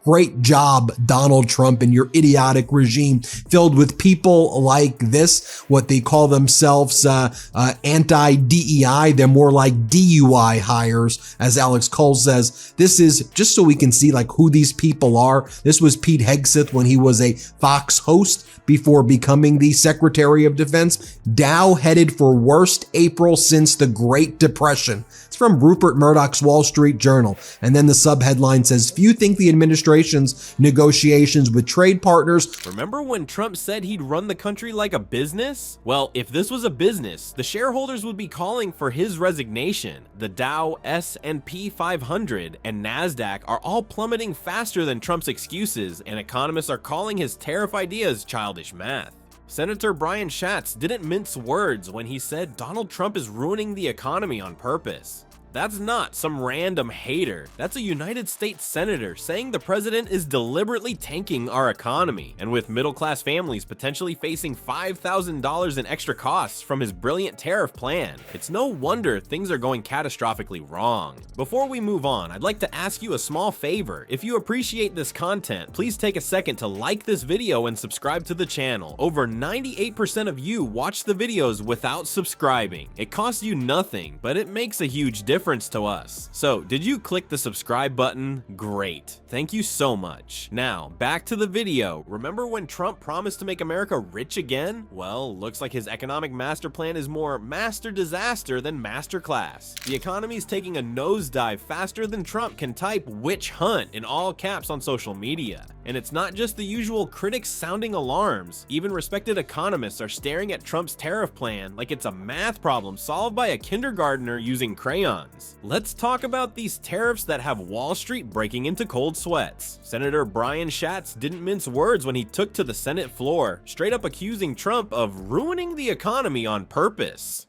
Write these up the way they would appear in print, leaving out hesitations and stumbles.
Great job, Donald Trump, and your idiotic regime filled with people like this, what they call themselves anti-DEI. They're more like DUI hires, as Alex Cole says. This is just so we can see like who these people are. This was Pete Hegseth when he was a Fox host before becoming the Secretary of Defense. Dow headed for worst April since the Great Depression. It's from Rupert Murdoch's Wall Street Journal. And then the subheadline says, few think the administration's negotiations with trade partners. Remember when Trump said he'd run the country like a business? Well, if this was a business, the shareholders would be calling for his resignation. The Dow, S&P 500, and Nasdaq are all plummeting faster than Trump's excuses, and economists are calling his tariff ideas childish math. Senator Brian Schatz didn't mince words when he said Donald Trump is ruining the economy on purpose. That's not some random hater. That's a United States senator saying the president is deliberately tanking our economy, and with middle-class families potentially facing $5,000 in extra costs from his brilliant tariff plan. It's no wonder things are going catastrophically wrong. Before we move on, I'd like to ask you a small favor. If you appreciate this content, please take a second to like this video and subscribe to the channel. Over 98% of you watch the videos without subscribing. It costs you nothing, but it makes a huge difference to us. So, did you click the subscribe button? Great. Thank you so much. Now, back to the video. Remember when Trump promised to make America rich again? Well, looks like his economic master plan is more master disaster than master class. The economy's taking a nosedive faster than Trump can type witch hunt in all caps on social media. And it's not just the usual critics sounding alarms. Even respected economists are staring at Trump's tariff plan like it's a math problem solved by a kindergartner using crayons. Let's talk about these tariffs that have Wall Street breaking into cold sweats. Senator Brian Schatz didn't mince words when he took to the Senate floor, straight up accusing Trump of ruining the economy on purpose.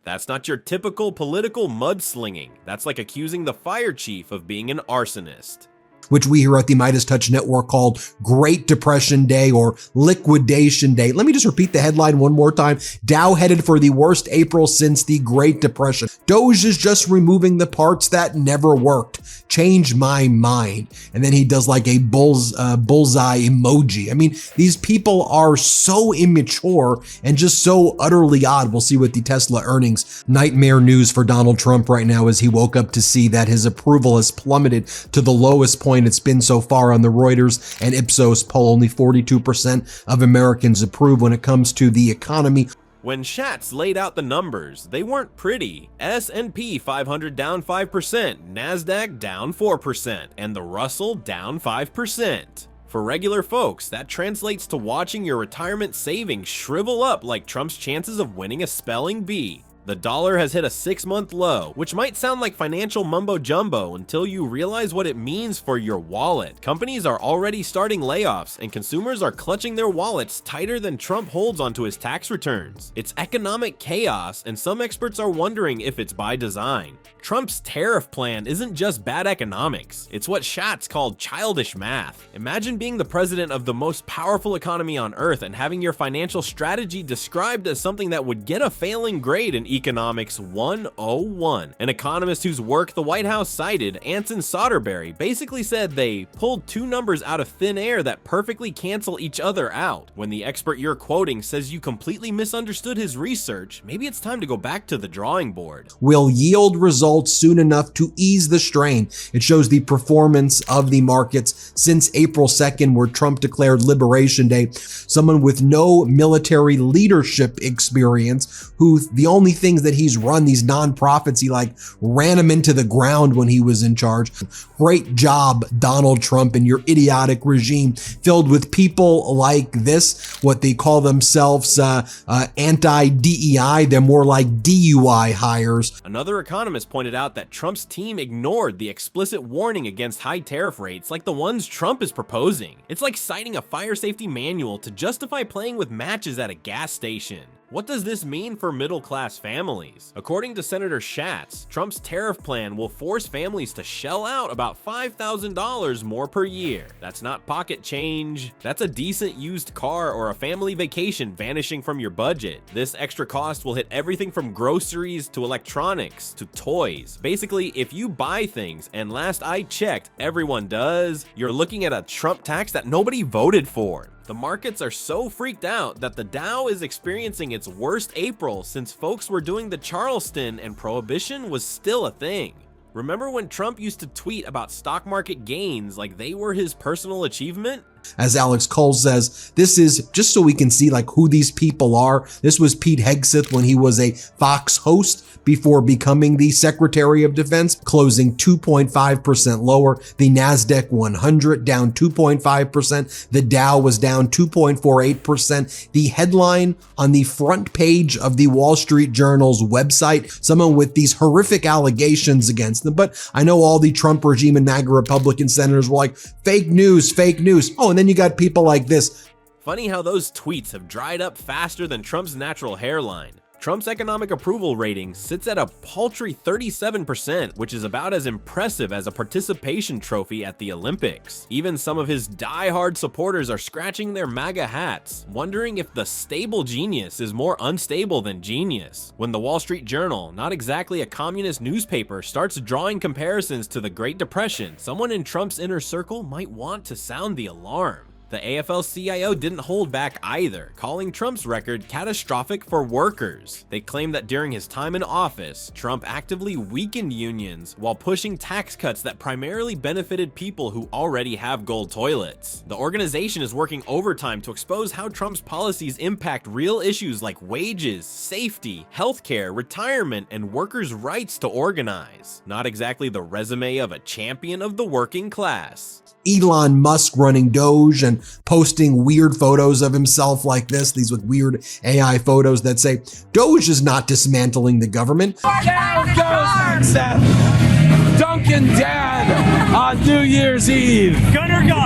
That's not your typical political mudslinging. That's like accusing the fire chief of being an arsonist, which we here at the Midas Touch Network called Great Depression Day or Liquidation Day. Let me just repeat the headline one more time. Dow headed for the worst April since the Great Depression. Doge is just removing the parts that never worked. Change my mind. And then he does like a bullseye emoji. I mean, these people are so immature and just so utterly odd. We'll see what the Tesla earnings. Nightmare news for Donald Trump right now as he woke up to see that his approval has plummeted to the lowest point it's been so far on the Reuters and Ipsos poll. Only 42% of Americans approve when it comes to the economy. When Schatz laid out the numbers, they weren't pretty. S&P 500 down 5%, Nasdaq down 4%, and the Russell down 5%. For regular folks, that translates to watching your retirement savings shrivel up like Trump's chances of winning a spelling bee. The dollar has hit a 6-month low, which might sound like financial mumbo-jumbo until you realize what it means for your wallet. Companies are already starting layoffs, and consumers are clutching their wallets tighter than Trump holds onto his tax returns. It's economic chaos, and some experts are wondering if it's by design. Trump's tariff plan isn't just bad economics, it's what Schatz called childish math. Imagine being the president of the most powerful economy on earth and having your financial strategy described as something that would get a failing grade in Economics 101. An economist whose work the White House cited, Anson Soderberry, basically said they pulled two numbers out of thin air that perfectly cancel each other out. When the expert you're quoting says you completely misunderstood his research, maybe it's time to go back to the drawing board. Will yield results soon enough to ease the strain. It shows the performance of the markets since April 2nd, where Trump declared Liberation Day. Someone with no military leadership experience, who the only things that he's run, these nonprofits, he like ran them into the ground when he was in charge. Great job, Donald Trump, and your idiotic regime filled with people like this, what they call themselves anti-DEI. They're more like DUI hires. Another economist pointed out that Trump's team ignored the explicit warning against high tariff rates like the ones Trump is proposing. It's like citing a fire safety manual to justify playing with matches at a gas station. What does this mean for middle-class families? According to Senator Schatz, Trump's tariff plan will force families to shell out about $5,000 more per year. That's not pocket change. That's a decent used car or a family vacation vanishing from your budget. This extra cost will hit everything from groceries to electronics to toys. Basically, if you buy things, and last I checked, everyone does, you're looking at a Trump tax that nobody voted for. The markets are so freaked out that the Dow is experiencing its worst April since folks were doing the Charleston and Prohibition was still a thing. Remember when Trump used to tweet about stock market gains like they were his personal achievement? As Alex Cole says, this is just so we can see like who these people are. This was Pete Hegseth when he was a Fox host before becoming the Secretary of Defense, closing 2.5% lower. The Nasdaq 100 down 2.5%. The Dow was down 2.48%. The headline on the front page of the Wall Street Journal's website, someone with these horrific allegations against them. But I know all the Trump regime and MAGA Republican senators were like, fake news, fake news. Oh, and then you got people like this. Funny how those tweets have dried up faster than Trump's natural hairline. Trump's economic approval rating sits at a paltry 37%, which is about as impressive as a participation trophy at the Olympics. Even some of his die-hard supporters are scratching their MAGA hats, wondering if the stable genius is more unstable than genius. When the Wall Street Journal, not exactly a communist newspaper, starts drawing comparisons to the Great Depression, someone in Trump's inner circle might want to sound the alarm. The AFL-CIO didn't hold back either, calling Trump's record catastrophic for workers. They claimed that during his time in office, Trump actively weakened unions while pushing tax cuts that primarily benefited people who already have gold toilets. The organization is working overtime to expose how Trump's policies impact real issues like wages, safety, healthcare, retirement, and workers' rights to organize. Not exactly the resume of a champion of the working class. Elon Musk running Doge and posting weird photos of himself like this, these with weird AI photos that say, Doge is not dismantling the government. Down goes Seth, Duncan Dad on New Year's Eve. Gunner got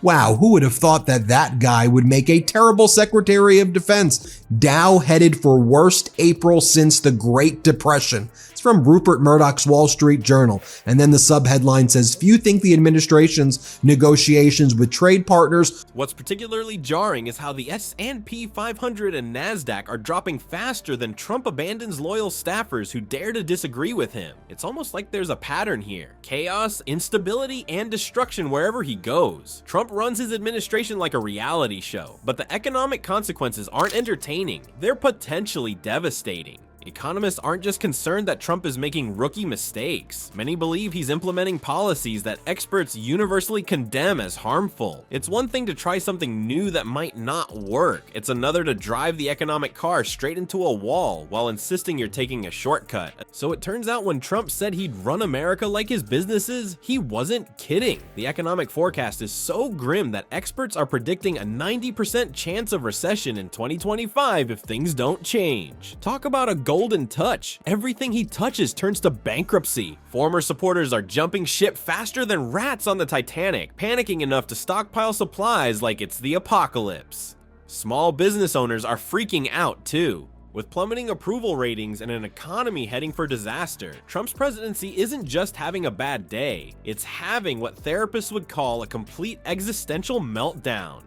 Wow, who would have thought that that guy would make a terrible Secretary of Defense? Dow headed for worst April since the Great Depression. It's from Rupert Murdoch's Wall Street Journal. And then the subheadline says, few think the administration's negotiations with trade partners. What's particularly jarring is how the S&P 500 and Nasdaq are dropping faster than Trump abandons loyal staffers who dare to disagree with him. It's almost like there's a pattern here. Chaos, instability, and destruction wherever he goes. Trump runs his administration like a reality show, but the economic consequences aren't entertaining. They're potentially devastating. Economists aren't just concerned that Trump is making rookie mistakes. Many believe he's implementing policies that experts universally condemn as harmful. It's one thing to try something new that might not work. It's another to drive the economic car straight into a wall while insisting you're taking a shortcut. So it turns out when Trump said he'd run America like his businesses, he wasn't kidding. The economic forecast is so grim that experts are predicting a 90% chance of recession in 2025 if things don't change. Talk about a golden touch. Everything he touches turns to bankruptcy. Former supporters are jumping ship faster than rats on the Titanic, panicking enough to stockpile supplies like it's the apocalypse. Small business owners are freaking out too. With plummeting approval ratings and an economy heading for disaster, Trump's presidency isn't just having a bad day, it's having what therapists would call a complete existential meltdown.